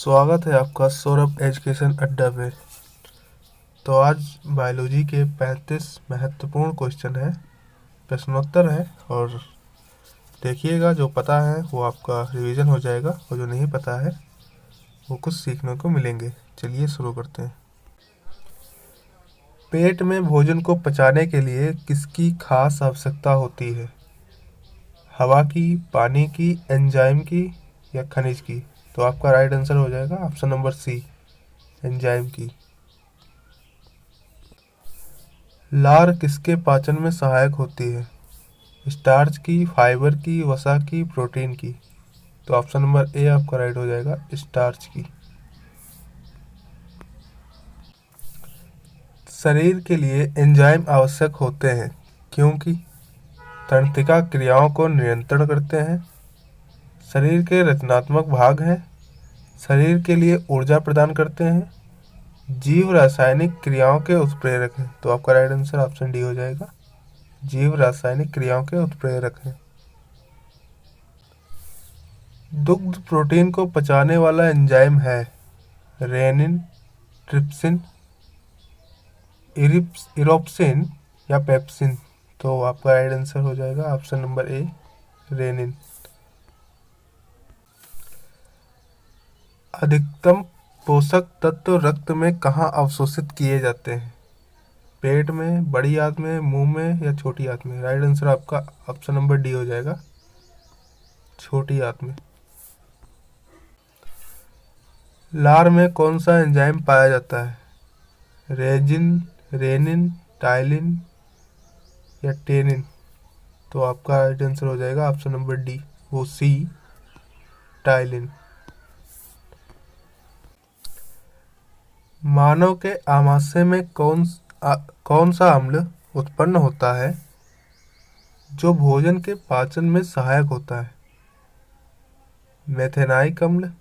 स्वागत है आपका सौरभ एजुकेशन अड्डा पे। तो आज बायोलॉजी के 35 महत्वपूर्ण क्वेश्चन है, प्रश्नोत्तर है। और देखिएगा, जो पता है वो आपका रिवीजन हो जाएगा और जो नहीं पता है वो कुछ सीखने को मिलेंगे। चलिए शुरू करते हैं। पेट में भोजन को पचाने के लिए किसकी खास आवश्यकता होती है? हवा की, पानी की, एंजाइम की या खनिज की? तो आपका राइट आंसर हो जाएगा ऑप्शन नंबर सी, एंजाइम की। लार किसके पाचन में सहायक होती है? स्टार्च की, फाइबर की, वसा की, प्रोटीन की? तो ऑप्शन नंबर ए आपका राइट हो जाएगा, स्टार्च की। शरीर के लिए एंजाइम आवश्यक होते हैं क्योंकि तंत्रिका क्रियाओं को नियंत्रण करते हैं, शरीर के रचनात्मक भाग हैं, शरीर के लिए ऊर्जा प्रदान करते हैं, जीव रासायनिक क्रियाओं के उत्प्रेरक हैं। तो आपका राइट आंसर ऑप्शन डी हो जाएगा, जीव रासायनिक क्रियाओं के उत्प्रेरक हैं। दुग्ध प्रोटीन को पचाने वाला एंजाइम है रेनिन, ट्रिप्सिन, इरोप्सिन या पेप्सिन? तो आपका राइट आंसर हो जाएगा ऑप्शन नंबर ए, रेनिन। अधिकतम पोषक तत्व रक्त में कहाँ अवशोषित किए जाते हैं? पेट में, बड़ी आंत में, मुंह में या छोटी आंत में? राइट आंसर आपका ऑप्शन नंबर डी हो जाएगा, छोटी आंत में। लार में कौन सा एंजाइम पाया जाता है? रेजिन, रेनिन, टाइलिन या टेनिन? तो आपका राइट आंसर हो जाएगा ऑप्शन नंबर डी, वो सी, टाइलिन। मानव के आमाशय में कौन सा अम्ल उत्पन्न होता है जो भोजन के पाचन में सहायक होता है? मेथेनाइक अम्ल,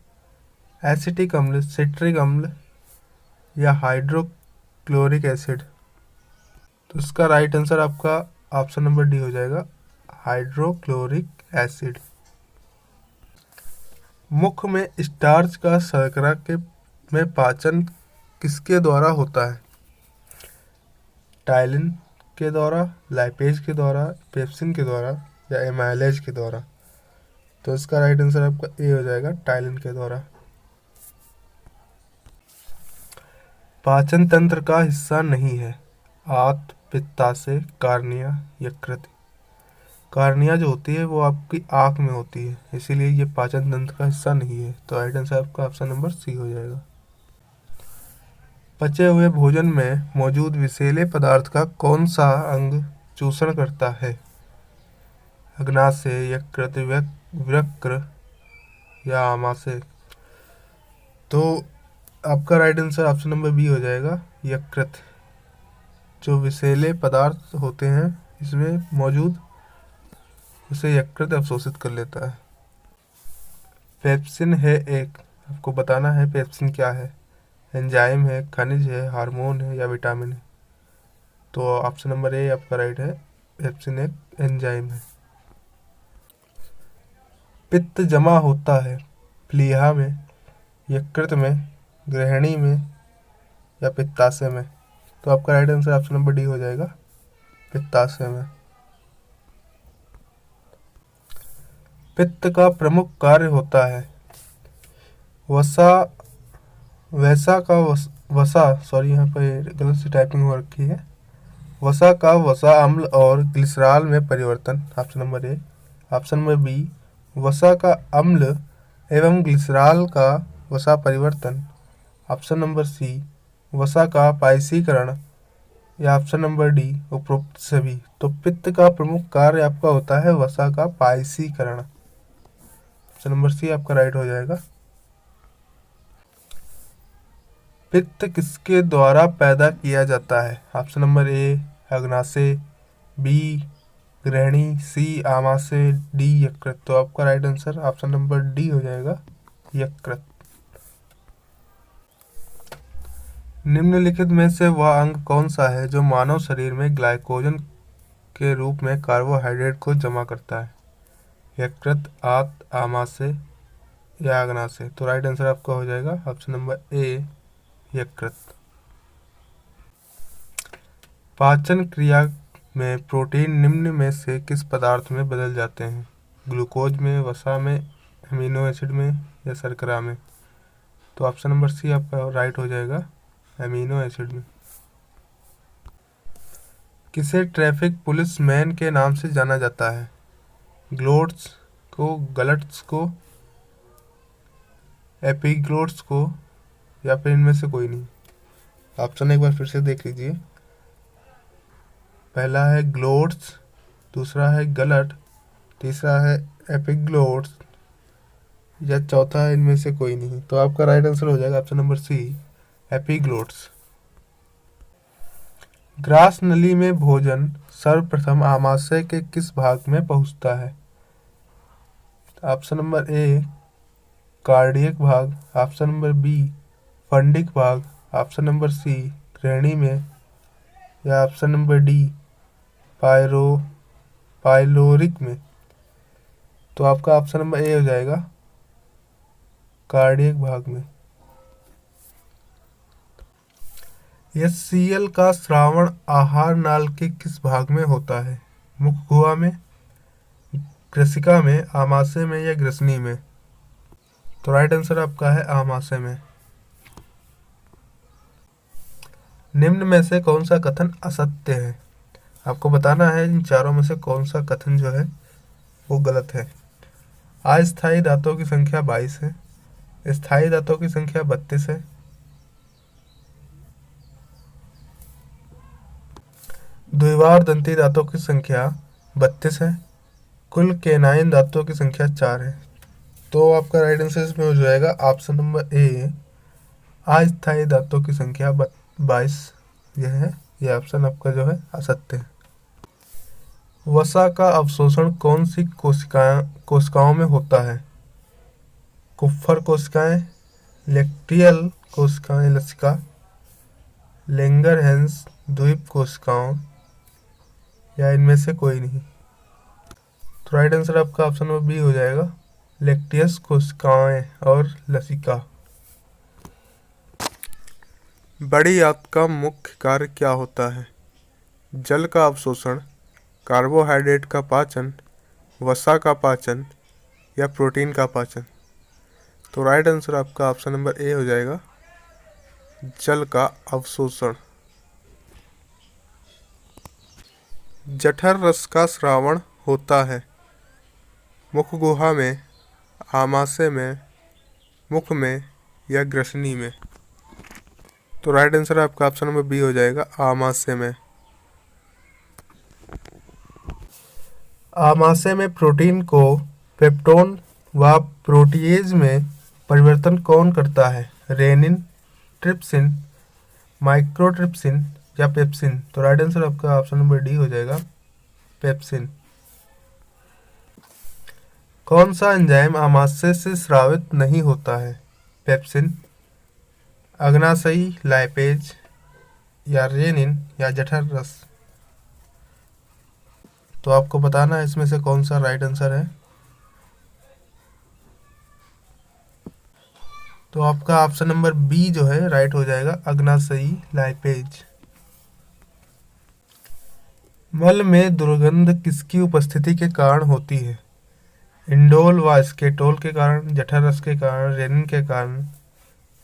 एसिटिक अम्ल, सिट्रिक अम्ल या हाइड्रोक्लोरिक एसिड? तो इसका राइट आंसर आपका ऑप्शन नंबर डी हो जाएगा, हाइड्रोक्लोरिक एसिड। मुख में स्टार्च का शर्करा के में पाचन किसके द्वारा होता है? टाइलिन के द्वारा, लाइपेज के द्वारा, पेप्सिन के द्वारा या एमाइलेज के द्वारा? तो इसका राइट आंसर आपका ए हो जाएगा, टाइलिन के द्वारा। पाचन तंत्र का हिस्सा नहीं है, आंत, पित्ताशय, कार्निया, यकृत? कार्निया जो होती है वो आपकी आँख में होती है, इसीलिए ये पाचन तंत्र का हिस्सा नहीं है। तो राइट आंसर आपका ऑप्शन नंबर सी हो जाएगा। पचे हुए भोजन में मौजूद विषैले पदार्थ का कौन सा अंग चूषण करता है? अग्नाशय, यकृत, वृक्क या आमाशय? तो आपका right answer option number B हो जाएगा, यकृत। जो विषैले पदार्थ होते हैं इसमें मौजूद, उसे यकृत अवशोषित कर लेता है। पेप्सिन है एक, आपको बताना है पेप्सिन क्या है। एंजाइम है, खनिज है, हार्मोन है या विटामिन है? तो ऑप्शन नंबर ए आपका राइट है, पेप्सिन एक एंजाइम है। पित्त जमा होता है प्लीहा में, यकृत में, ग्रहणी में या पित्ताशय में? तो आपका right answer option number D हो जाएगा, पित्ताशय में। पित्त का प्रमुख कार्य होता है वसा यहाँ पर गलत से टाइपिंग हो रखी है। वसा का वसा अम्ल और ग्लिसरॉल में परिवर्तन? Option number A. Option number B, वसा का अम्ल एवं ग्लिसरॉल का वसा परिवर्तन? ऑप्शन नंबर सी, वसा का पायसीकरण? या ऑप्शन नंबर डी, उपरोक्त सभी? तो पित्त का प्रमुख कार्य आपका होता है वसा का पायसीकरण। ऑप्शन नंबर सी आपका राइट हो जाएगा। पित्त किसके द्वारा पैदा किया जाता है? ऑप्शन नंबर ए, अग्नाशय, बी, ग्रहणी, सी, आमाशय, डी, यकृत? तो आपका right answer option number D हो जाएगा, यकृत। निम्नलिखित में से वह अंग कौन सा है जो मानव शरीर में ग्लाइकोजन के रूप में कार्बोहाइड्रेट को जमा करता है? यकृत, आंत, आमाशय, या अग्नाशय। तो राइट आंसर आपका हो जाएगा ऑप्शन नंबर ए, यकृत। पाचन क्रिया में प्रोटीन निम्न में से किस पदार्थ में बदल जाते हैं? ग्लूकोज में, वसा में, अमीनो एसिड में या शर्करा में? तो ऑप्शन नंबर सी आपका राइट हो जाएगा, अमीनो एसिड में। किसे ट्रैफिक पुलिस मैन के नाम से जाना जाता है? ग्लोट्स को, गलट्स को, एपिग्लोट्स को या फिर इनमें से कोई नहीं? ऑप्शन एक बार फिर से देख लीजिए। पहला है ग्लोट्स, दूसरा है गलट, तीसरा है एपिग्लोट्स या चौथा है इनमें से कोई नहीं। तो आपका राइट आंसर हो जाएगा ऑप्शन नंबर सी, एपिग्लोट्स। ग्रास नली में भोजन सर्वप्रथम आमाशय के किस भाग में पहुंचता है? ऑप्शन नंबर ए, कार्डियक भाग, ऑप्शन नंबर बी, फंडिक भाग, ऑप्शन नंबर सी, ग्रहणी में या ऑप्शन नंबर डी, पाइलोरिक में? तो आपका ऑप्शन नंबर ए हो जाएगा, कार्डियक भाग में। HCl का स्रावण आहार नाल के किस भाग में होता है? मुख गुहा में, ग्रसिका में, आमाशय में या ग्रसनी में? तो राइट आंसर आपका है आमाशय में। निम्न में से कौन सा कथन असत्य है? आपको बताना है इन चारों में से कौन सा कथन जो है वो गलत है। अस्थायी दांतों की संख्या 22 है, स्थायी दांतों की संख्या 32 है, द्विवार दंती दांतों की संख्या 32 है, कुल केनाइन दांतों की संख्या 4 है। तो आपका राइट आंसर इसमें हो जाएगा ऑप्शन नंबर ए, अस्थायी दांतों की संख्या 22 यह है। यह ऑप्शन आपका जो है असत्य है। वसा का अवशोषण कौन सी कोशिकाओं में होता है? कुप्फर कोशिकाएं, लेक्टियल कोशिकाएं लसिका, लेंगरहैंस द्वीप कोशिकाओं या इनमें से कोई नहीं? तो राइट आंसर आपका ऑप्शन नंबर बी हो जाएगा, लेक्टियस कोशिकाएं और लसिका। बड़ी आंत का मुख्य कार्य क्या होता है? जल का अवशोषण, कार्बोहाइड्रेट का पाचन, वसा का पाचन या प्रोटीन का पाचन? तो राइट आंसर आपका ऑप्शन नंबर ए हो जाएगा, जल का अवशोषण। जठर रस का स्रावण होता है मुख गुहा में, आमाशय में, मुख में या ग्रसनी में? तो राइट आंसर आपका ऑप्शन नंबर बी हो जाएगा, आमाशय में। आमाशय में प्रोटीन को पेप्टोन व प्रोटीएज में परिवर्तन कौन करता है? रेनिन, ट्रिप्सिन, माइक्रोट्रिप्सिन या पेप्सिन? तो राइट आंसर आपका ऑप्शन नंबर डी हो जाएगा, पेप्सिन। कौन सा एंजाइम आमाशय से स्रावित नहीं होता है? पेप्सिन, अग्नाशयी लाइपेज या रेनिन या जठर रस? तो आपको बताना है इसमें से कौन सा राइट आंसर है। तो आपका ऑप्शन नंबर बी जो है राइट हो जाएगा, अग्नाशयी लाइपेज। मल में दुर्गंध किसकी उपस्थिति के कारण होती है? इंडोल व स्केटोल के कारण, जठर रस के कारण, रेनिन के कारण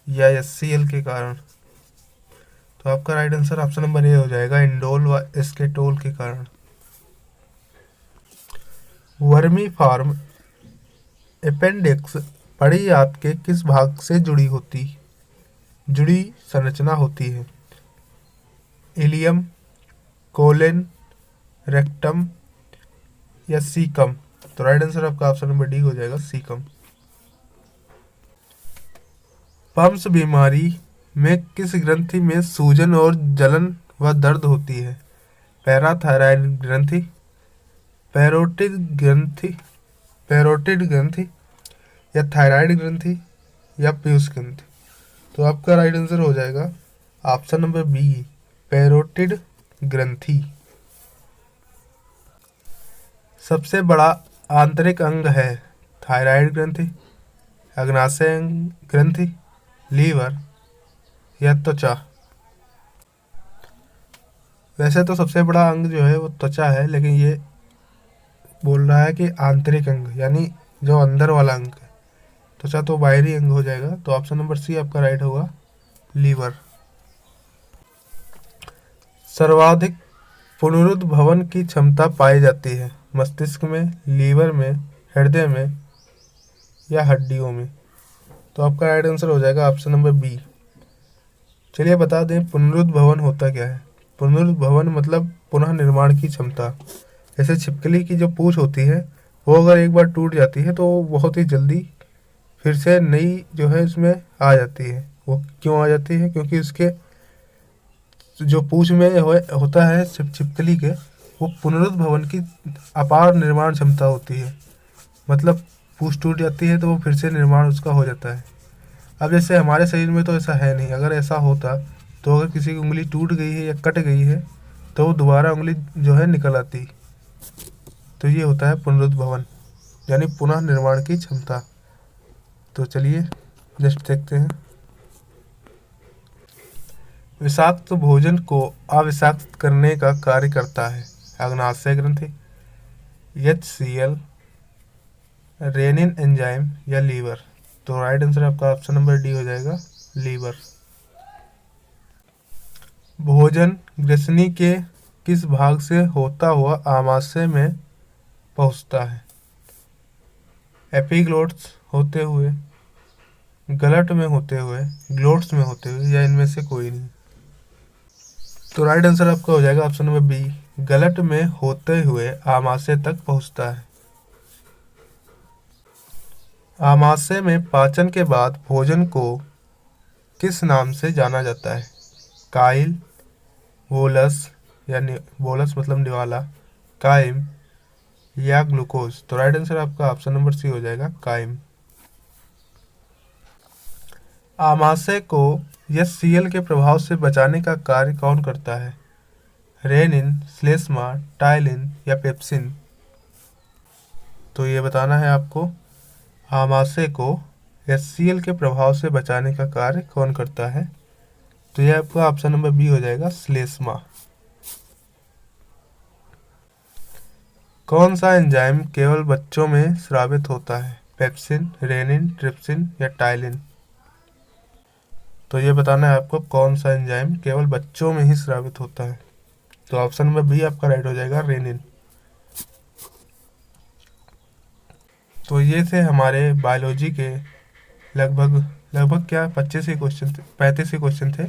या HCl के कारण? तो आपका राइट आंसर ऑप्शन नंबर ए हो जाएगा, इंडोल व स्केटोल के कारण। वर्मी फार्म अपेंडिक्स बड़ी आंत के किस भाग से जुड़ी संरचना होती है? इलियम, कोलेन, रेक्टम या सीकम? तो राइट आंसर आपका ऑप्शन नंबर डी हो जाएगा, सीकम। पम्स बीमारी में किस ग्रंथि में सूजन और जलन व दर्द होती है? पैराथायराइड ग्रंथि, पैरोटिड ग्रंथि या थायराइड ग्रंथि या पीयूष ग्रंथि? तो आपका राइट आंसर हो जाएगा ऑप्शन नंबर बी, पैरोटिड ग्रंथि। सबसे बड़ा आंतरिक अंग है थायराइड ग्रंथि, अग्नाशय ग्रंथि, लीवर या त्वचा। वैसे तो सबसे बड़ा अंग जो है वो त्वचा है, लेकिन ये बोल रहा है कि आंतरिक अंग यानी जो अंदर वाला अंग है। त्वचा तो बाहरी अंग हो जाएगा, तो ऑप्शन नंबर सी आपका राइट होगा, लीवर। सर्वाधिक पुनरुद्भवन की क्षमता पाई जाती है मस्तिष्क में, लीवर में, हृदय में या हड्डियों में। तो आपका राइट आंसर हो जाएगा ऑप्शन नंबर बी। चलिए बता दें पुनरुद्भवन होता क्या है। पुनरुद्भवन मतलब पुनः निर्माण की क्षमता। जैसे छिपकली की जो पूंछ होती है वो अगर एक बार टूट जाती है तो बहुत ही जल्दी फिर से नई जो है उसमें आ जाती है। वो क्यों आ जाती है? क्योंकि उसके जो पूंछ में होता है छिपकली के, वो पुनरुद्भवन की अपार निर्माण क्षमता होती है। मतलब पूंछ टूट जाती है तो वो फिर से निर्माण उसका हो जाता है। अब जैसे हमारे शरीर में तो ऐसा है नहीं। अगर ऐसा होता तो अगर किसी की उंगली टूट गई है या कट गई है तो वो दोबारा उंगली जो है निकल आती। तो ये होता है पुनरुद्भवन यानी पुनः निर्माण की क्षमता। तो चलिए नेक्स्ट देखते हैं। विषाक्त भोजन को अविषाक्त करने का कार्य करता है अग्नाशय ग्रंथि, HCl, रेनिन एंजाइम या लीवर। तो राइट आंसर आपका ऑप्शन नंबर डी हो जाएगा, लीवर। भोजन ग्रसनी के किस भाग से होता हुआ आमाशय में पहुंचता है? एपिग्लोट्स होते हुए, गलट में होते हुए, ग्लोट्स में होते हुए या इनमें से कोई नहीं। तो राइट आंसर आपका हो जाएगा ऑप्शन नंबर बी, गलट में होते हुए आमाशय तक पहुंचता है। आमाशय में पाचन के बाद भोजन को किस नाम से जाना जाता है? काइल, बोलस यानी बोलस मतलब निवाला, काइम या ग्लूकोज। तो राइट आंसर आपका ऑप्शन नंबर सी हो जाएगा, काइम। आमाशय को HCl के प्रभाव से बचाने का कार्य कौन करता है? रेनिन, श्लेष्मा, टाइलिन या पेप्सिन। तो ये बताना है आपको, आमाशय को HCl के प्रभाव से बचाने का कार्य कौन करता है? तो यह आपका ऑप्शन नंबर बी हो जाएगा, श्लेष्मा। कौन सा एंजाइम केवल बच्चों में स्रावित होता है? पेप्सिन, रेनिन, ट्रिप्सिन या टाइलिन। तो ये बताना है आपको, कौन सा एंजाइम केवल बच्चों में ही स्रावित होता है। तो ऑप्शन नंबर बी आपका राइट हो जाएगा, रेनिन। तो ये थे हमारे बायोलॉजी के लगभग क्या 25 ही क्वेश्चन थे, 35 ही क्वेश्चन थे।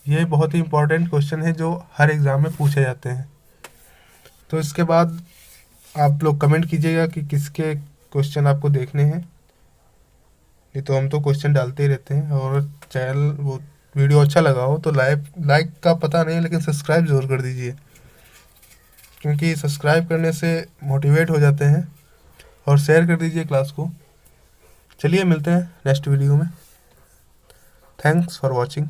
ये बहुत ही इंपॉर्टेंट क्वेश्चन है जो हर एग्ज़ाम में पूछे जाते हैं। तो इसके बाद आप लोग कमेंट कीजिएगा कि किसके क्वेश्चन आपको देखने हैं। ये तो हम तो क्वेश्चन डालते ही रहते हैं। और चैनल वो वीडियो अच्छा लगा हो तो लाइक का पता नहीं, लेकिन सब्सक्राइब ज़रूर कर दीजिए, क्योंकि सब्सक्राइब करने से मोटिवेट हो जाते हैं। और शेयर कर दीजिए क्लास को। चलिए मिलते हैं नेक्स्ट वीडियो में। Thanks for watching.